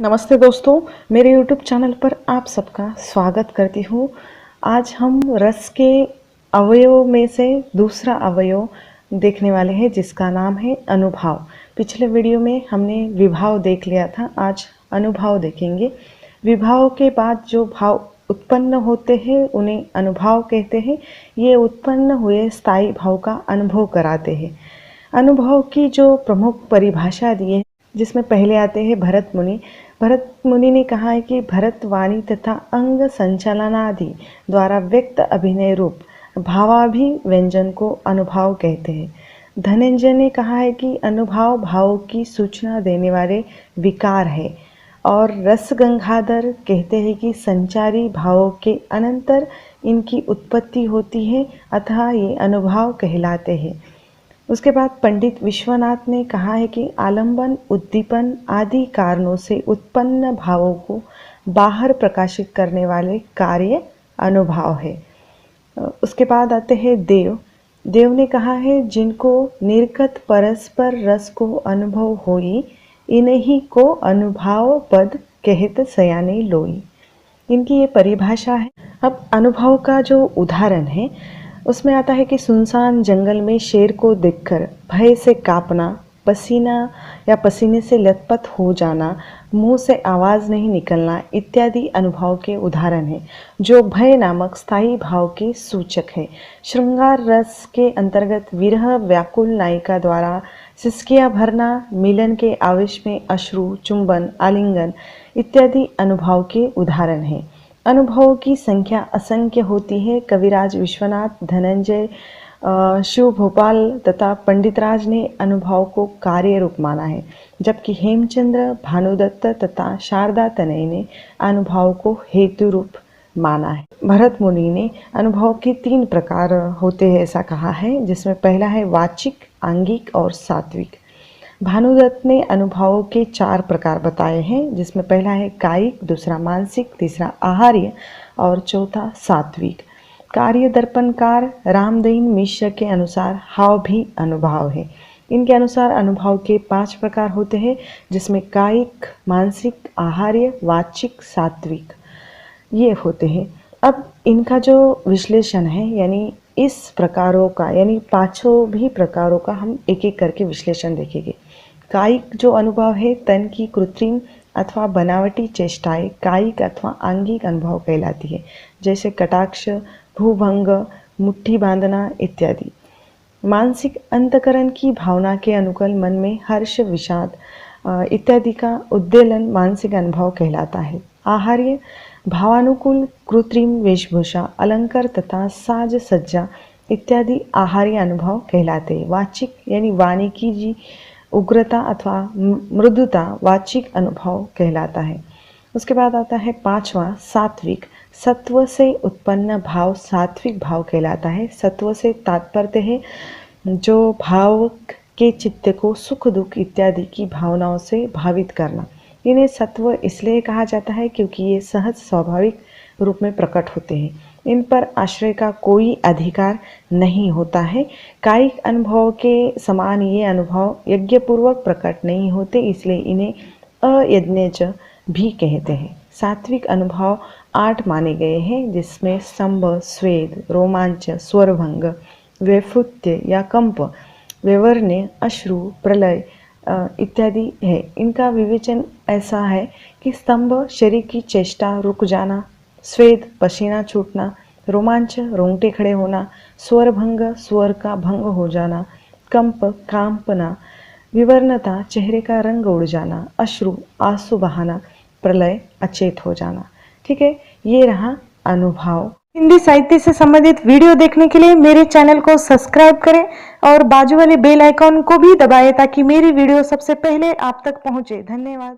नमस्ते दोस्तों, मेरे YouTube चैनल पर आप सबका स्वागत करती हूँ। आज हम रस के अवयव में से दूसरा अवयव देखने वाले हैं जिसका नाम है अनुभाव। पिछले वीडियो में हमने विभाव देख लिया था, आज अनुभाव देखेंगे। विभाव के बाद जो भाव उत्पन्न होते हैं उन्हें अनुभाव कहते हैं। ये उत्पन्न हुए स्थायी भाव का अनुभव कराते हैं। अनुभव की जो प्रमुख परिभाषा दी है, जिसमें पहले आते हैं भरत मुनि। भरत मुनि ने कहा है कि भरत वाणी तथा अंग संचालनादि द्वारा व्यक्त अभिनय रूप भावाभिव्यंजन को अनुभाव कहते हैं। धनंजय ने कहा है कि अनुभाव भाव की सूचना देने वाले विकार है। और रस गंगाधर कहते हैं कि संचारी भावों के अनंतर इनकी उत्पत्ति होती है, अतः ये अनुभाव कहलाते हैं। उसके बाद पंडित विश्वनाथ ने कहा है कि आलंबन, उद्दीपन आदि कारणों से उत्पन्न भावों को बाहर प्रकाशित करने वाले कार्य अनुभाव है। उसके बाद आते हैं देव। देव ने कहा है जिनको निर्गत परस्पर रस को अनुभव होई, इन्हीं को अनुभाव पद कहत सयाने लोई। इनकी ये परिभाषा है। अब अनुभव का जो उदाहरण है उसमें आता है कि सुनसान जंगल में शेर को देखकर भय से कांपना, पसीना या पसीने से लथपथ हो जाना, मुंह से आवाज़ नहीं निकलना इत्यादि अनुभव के उदाहरण हैं, जो भय नामक स्थायी भाव के सूचक है। श्रृंगार रस के अंतर्गत विरह व्याकुल नायिका द्वारा सिसकियां भरना, मिलन के आवेश में अश्रु, चुंबन, आलिंगन इत्यादि अनुभव के उदाहरण हैं। अनुभवों की संख्या असंख्य होती है। कविराज विश्वनाथ, धनंजय, शिव भोपाल तथा पंडितराज ने अनुभव को कार्य रूप माना है, जबकि हेमचंद्र, भानुदत्त तथा शारदा तनय ने अनुभव को हेतु रूप माना है। भरत मुनि ने अनुभव के 3 प्रकार होते हैं ऐसा कहा है, जिसमें पहला है वाचिक, आंगिक और सात्विक। भानुदत्त ने अनुभवों के 4 प्रकार बताए हैं, जिसमें पहला है कायिक, दूसरा मानसिक, तीसरा आहार्य और चौथा सात्विक। कार्य दर्पणकार रामदीन मिश्र के अनुसार हाव भी अनुभाव है। इनके अनुसार अनुभव के 5 प्रकार होते हैं, जिसमें कायिक, मानसिक, आहार्य, वाचिक, सात्विक ये होते हैं। अब इनका जो विश्लेषण है, यानी इस प्रकारों का, यानी 5 भी प्रकारों का हम एक एक करके विश्लेषण देखेंगे। कायिक जो अनुभव है, तन की कृत्रिम अथवा बनावटी चेष्टाएं कायिक अथवा आंगिक अनुभव कहलाती है, जैसे कटाक्ष, भूभंग, मुट्ठी बांधना इत्यादि। मानसिक अंतकरण की भावना के अनुकूल मन में हर्ष, विषाद इत्यादि का उद्वेलन मानसिक अनुभव कहलाता है। आहार्य भावानुकूल कृत्रिम वेशभूषा, अलंकार तथा साज सज्जा इत्यादि आहार्य अनुभव कहलाते हैं। वाचिक यानी वाणी की जी उग्रता अथवा मृदुता वाचिक अनुभव कहलाता है। उसके बाद आता है 5वां सात्विक। सत्व से उत्पन्न भाव सात्विक भाव कहलाता है। सत्व से तात्पर्य है जो भाव के चित्त को सुख दुख इत्यादि की भावनाओं से भावित करना। इन्हें सत्व इसलिए कहा जाता है क्योंकि ये सहज स्वाभाविक रूप में प्रकट होते हैं। इन पर आश्रय का कोई अधिकार नहीं होता है। कायिक अनुभव के समान ये अनुभव यज्ञपूर्वक प्रकट नहीं होते, इसलिए इन्हें अयज्ञज भी कहते हैं। सात्विक अनुभव 8 माने गए हैं, जिसमें स्तंभ, स्वेद, रोमांच, स्वरभंग, वैफुत्य या कंप, वैवर्ण्य, अश्रु, प्रलय इत्यादि है। इनका विवेचन ऐसा है कि स्तंभ शरीर की चेष्टा रुक जाना, स्वेद पसीना छूटना, रोमांच रोंगटे खड़े होना, स्वरभंग स्वर का भंग हो जाना, कंप कांपना, विवर्णता चेहरे का रंग उड़ जाना, अश्रु आंसू बहाना, प्रलय अचेत हो जाना। ठीक है, ये रहा अनुभव। हिंदी साहित्य से संबंधित वीडियो देखने के लिए मेरे चैनल को सब्सक्राइब करें और बाजू वाले बेल आइकॉन को भी दबाएं ताकि मेरी वीडियो सबसे पहले आप तक पहुंचे। धन्यवाद।